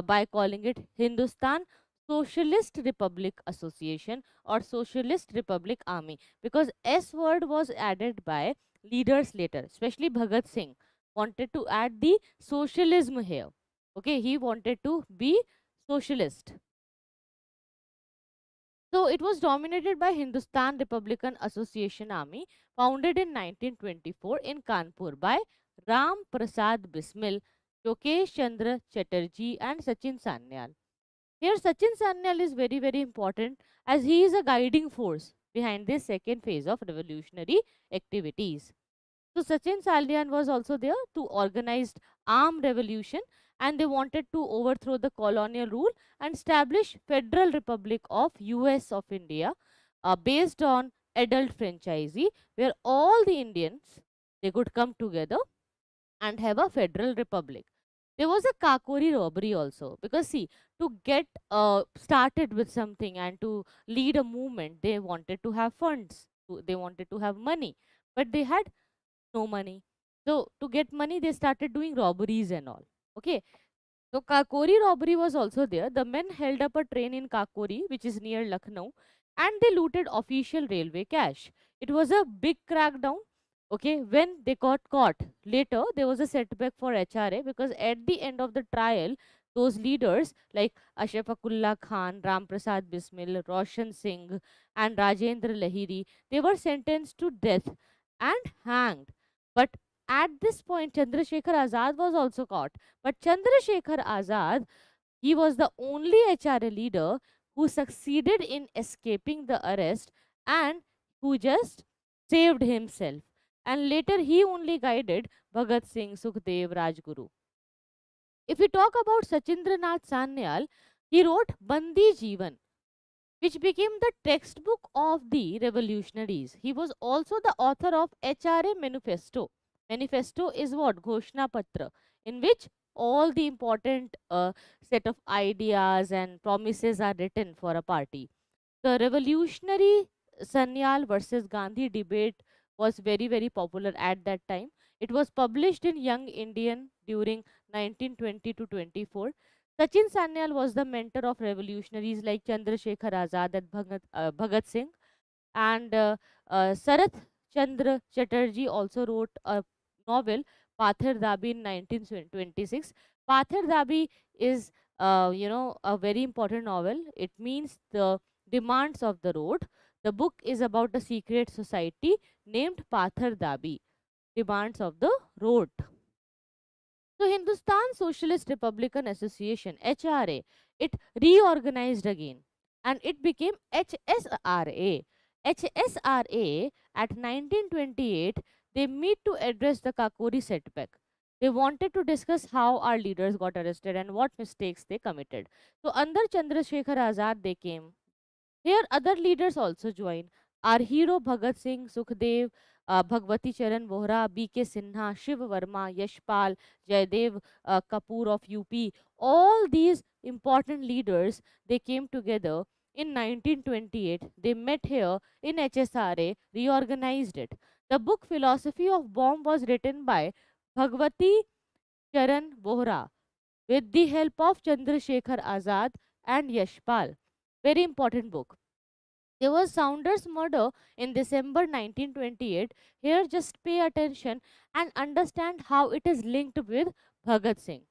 by calling it Hindustan Socialist Republic Association or Socialist Republic Army, because S word was added by leaders later, especially Bhagat Singh wanted to add the socialism here. Okay, he wanted to be socialist. So it was dominated by Hindustan Republican Association Army, founded in 1924 in Kanpur by Ram Prasad Bismil, Yogesh Chandra Chatterjee, and Sachin Sanyal. Here, Sachin Sanyal is very, very important as he is a guiding force behind this second phase of revolutionary activities. So Sachin Salyan was also there to organize armed revolution, and they wanted to overthrow the colonial rule and establish Federal Republic of US of India, based on adult franchisee, where all the Indians they could come together and have a federal republic. There was a Kakori robbery also, because see, to get started with something and to lead a movement, they wanted to have funds, they wanted to have money, but they had no money. So to get money, they started doing robberies and all. Okay. So Kakori robbery was also there. The men held up a train in Kakori, which is near Lucknow, and they looted official railway cash. It was a big crackdown. Okay, when they got caught, later there was a setback for HRA, because at the end of the trial, those leaders like Ashfaquल्ला Khan, Ram Prasad Bismil, Roshan Singh, and Rajendra Lahiri, they were sentenced to death and hanged. But at this point, Chandrasekhar Azad was also caught. But Chandrasekhar Azad, he was the only HRA leader who succeeded in escaping the arrest and who just saved himself. And later he only guided Bhagat Singh, Sukhdev, Rajguru. If we talk about Sachindranath Sanyal, he wrote Bandi Jeevan, which became the textbook of the revolutionaries. He was also the author of HRA Manifesto. Manifesto is what? Ghoshna Patra, in which all the important set of ideas and promises are written for a party. The revolutionary Sanyal versus Gandhi debate was very, very popular at that time. It was published in Young Indian during 1920 to 24. Sachin Sanyal was the mentor of revolutionaries like Chandrasekhar Azad and Bhagat Singh. And Sarath Chandra Chatterjee also wrote a novel, Pathar Dabi, in 1926. Pathar Dabi is, a very important novel. It means the demands of the road. The book is about a secret society named Pathar Dabi, demands of the road. So Hindustan Socialist Republican Association, HRA, it reorganized again and it became HSRA. HSRA at 1928, they meet to address the Kakori setback. They wanted to discuss how our leaders got arrested and what mistakes they committed. So under Chandrasekhar Azad, they came. Here, other leaders also join. Our hero Bhagat Singh, Sukhdev, Bhagwati Charan Vohra, B.K. Sinha, Shiv Verma, Yashpal, Jaydev Kapoor of UP, all these important leaders, they came together in 1928. They met here in HSRA, reorganized it. The book Philosophy of Bomb was written by Bhagwati Charan Vohra with the help of Chandrasekhar Azad and Yashpal. Very important book. There was Saunders murder in December 1928. Here, just pay attention and understand how it is linked with Bhagat Singh.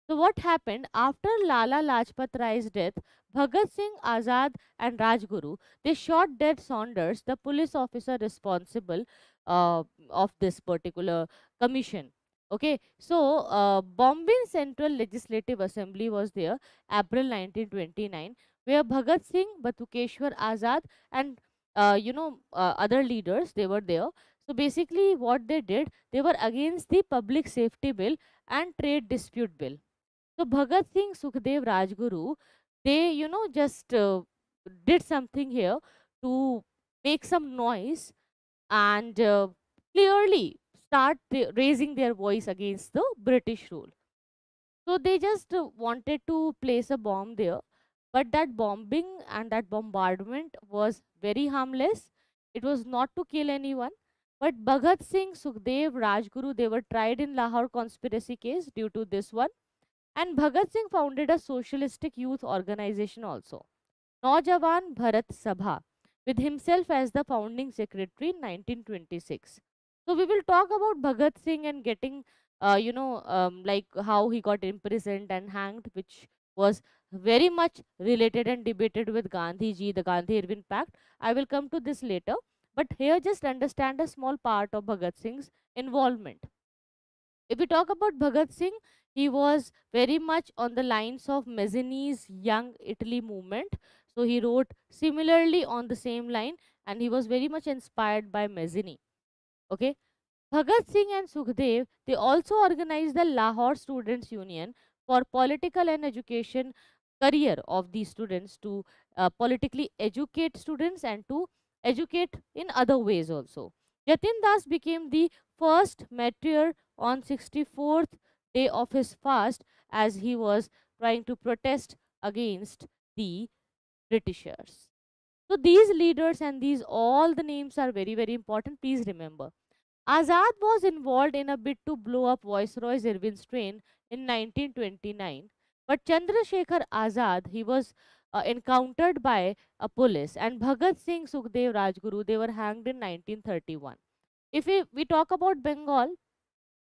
So, what happened after Lala Lajpat Rai's death? Bhagat Singh, Azad, and Rajguru, they shot dead Saunders, the police officer responsible of this particular commission. Okay, so Bombay Central Legislative Assembly was there, April 1929, where Bhagat Singh, Batukeshwar Azad, and other leaders, they were there. So basically, what they did, they were against the Public Safety Bill and Trade Dispute Bill. So Bhagat Singh, Sukhdev, Rajguru, they just did something here to make some noise and clearly start raising their voice against the British rule. So they just wanted to place a bomb there, but that bombing and that bombardment was very harmless. It was not to kill anyone. But Bhagat Singh, Sukhdev, Rajguru, they were tried in Lahore conspiracy case due to this one. And Bhagat Singh founded a socialistic youth organization also, Naujawan Bharat Sabha, with himself as the founding secretary in 1926. So we will talk about Bhagat Singh and getting, like how he got imprisoned and hanged, which was very much related and debated with Gandhi ji, the Gandhi Irwin Pact. I will come to this later. But here, just understand a small part of Bhagat Singh's involvement. If we talk about Bhagat Singh, he was very much on the lines of Mazzini's Young Italy movement. So he wrote similarly on the same line, and he was very much inspired by Mazzini. Okay. Bhagat Singh and Sukhdev, they also organized the Lahore Students Union for political and education career of these students to politically educate students and to educate in other ways also. Jatin Das became the first martyr on 64th day of his fast as he was trying to protest against the Britishers. So these leaders and these all the names are very very important. Please remember. Azad was involved in a bid to blow up Viceroy's Irwin's train in 1929, but Chandrasekhar Azad, he was encountered by a police, and Bhagat Singh, Sukhdev, Rajguru, they were hanged in 1931. If we talk about Bengal,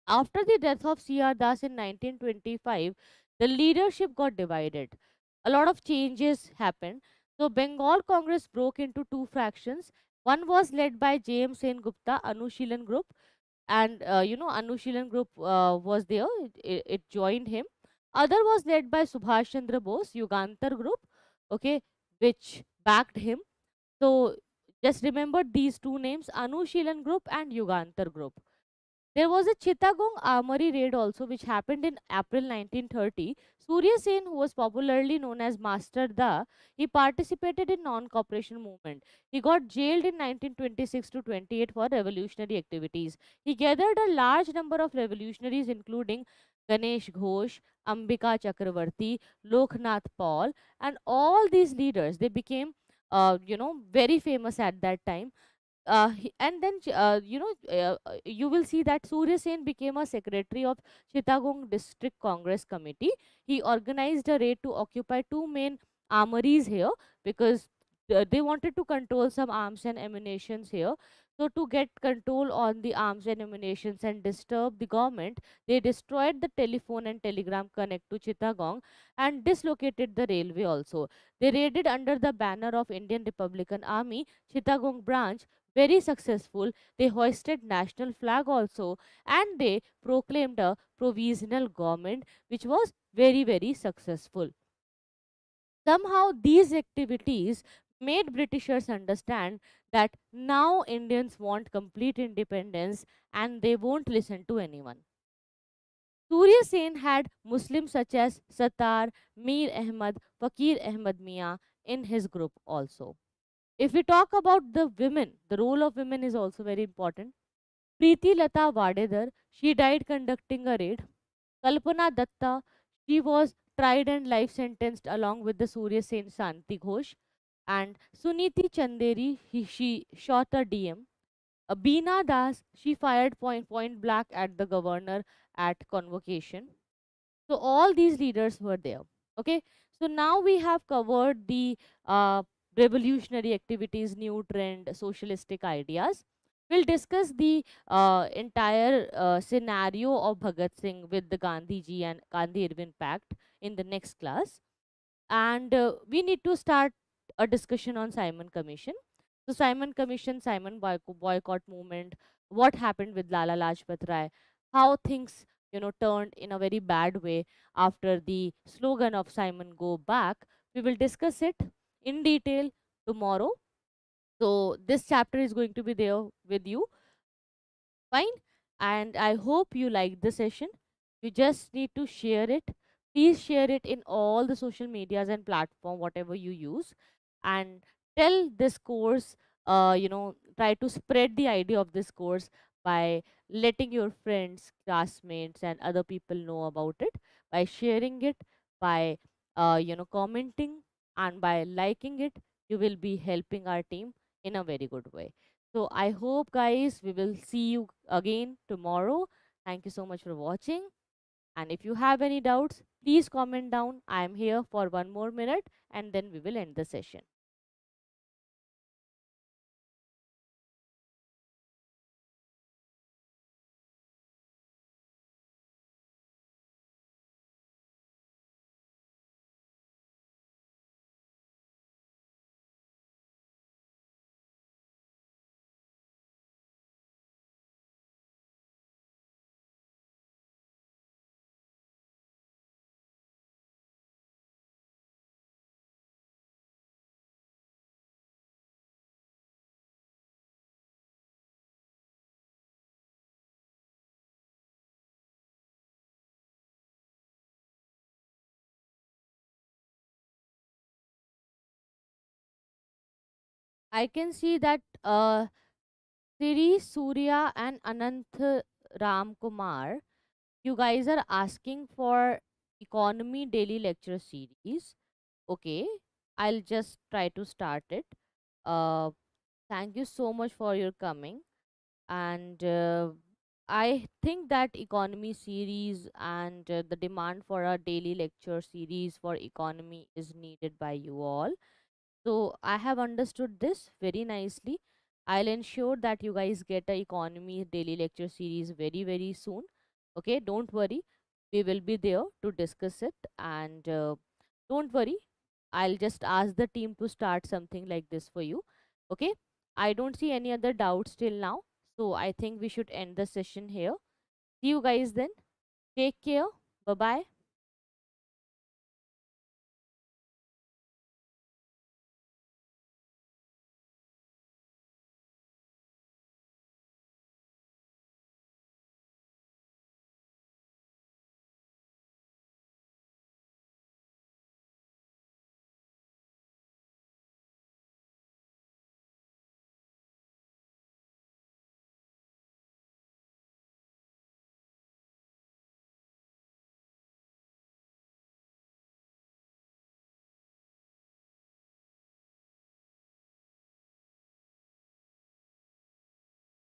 after the death of C.R. Das in 1925, the leadership got divided. A lot of changes happened. So Bengal Congress broke into two fractions. One was led by J.M. Sen Gupta, Anushilan Group, and Anushilan Group was there. It joined him. Other was led by Subhash Chandra Bose, Yugantar Group, okay, which backed him. So just remember these two names, Anushilan Group and Yugantar Group. There was a Chittagong armory raid also, which happened in April 1930. Surya Sen, who was popularly known as Master Da, he participated in non-cooperation movement. He got jailed in 1926 to 28 for revolutionary activities. He gathered a large number of revolutionaries, including Ganesh Ghosh, Ambika Chakravarti, Loknath Paul, and all these leaders. They became, very famous at that time. And then you will see that Surya Sen became a secretary of Chittagong District Congress Committee. He organized a raid to occupy two main armories here because they wanted to control some arms and ammunitions here. So to get control on the arms and ammunitions and disturb the government, they destroyed the telephone and telegram connect to Chittagong and dislocated the railway also. They raided under the banner of Indian Republican Army Chittagong branch, very successful. They hoisted national flag also, and they proclaimed a provisional government which was very very successful. Somehow these activities made Britishers understand that now Indians want complete independence and they won't listen to anyone. Surya Sen had Muslims such as Sattar, Mir Ahmad, Fakir Ahmad Mia in his group also. If we talk about the women, the role of women is also very important. Preeti Lata Vadedar, she died conducting a raid. Kalpana Datta, she was tried and life sentenced along with the Surya Sen Shanti Ghosh. And Suniti Chanderi, she shot a DM. Beena Das, she fired point blank at the governor at convocation. So all these leaders were there. Okay. So now we have covered the revolutionary activities, new trend, socialistic ideas. We'll discuss the entire scenario of Bhagat Singh with the Gandhi ji and Gandhi Irwin Pact in the next class. And we need to start a discussion on Simon Commission. So Simon Commission, Simon boycott movement, what happened with Lala Lajpat Rai, how things turned in a very bad way after the slogan of Simon Go Back. We will discuss it in detail tomorrow. So this chapter is going to be there with you. Fine. And I hope you liked the session. You just need to share it. Please share it in all the social medias and platform, whatever you use. and tell this course, try to spread the idea of this course by letting your friends, classmates, and other people know about it, by sharing it, by commenting, and by liking it. You will be helping our team in a very good way. So I hope, guys, we will see you again tomorrow. Thank you so much for watching. And if you have any doubts, please comment down. I am here for one more minute and then we will end the session. I can see that Siri, Surya, and Ananth Ram Kumar, you guys are asking for economy daily lecture series. Okay, I'll just try to start it. Uh, Thank you so much for your coming. And I think that economy series and the demand for a daily lecture series for economy is needed by you all. So I have understood this very nicely. I'll ensure that you guys get a economy daily lecture series very very soon. Okay, don't worry. We will be there to discuss it, and don't worry. I'll just ask the team to start something like this for you. Okay, I don't see any other doubts till now. So I think we should end the session here. See you guys then. Take care. Bye bye.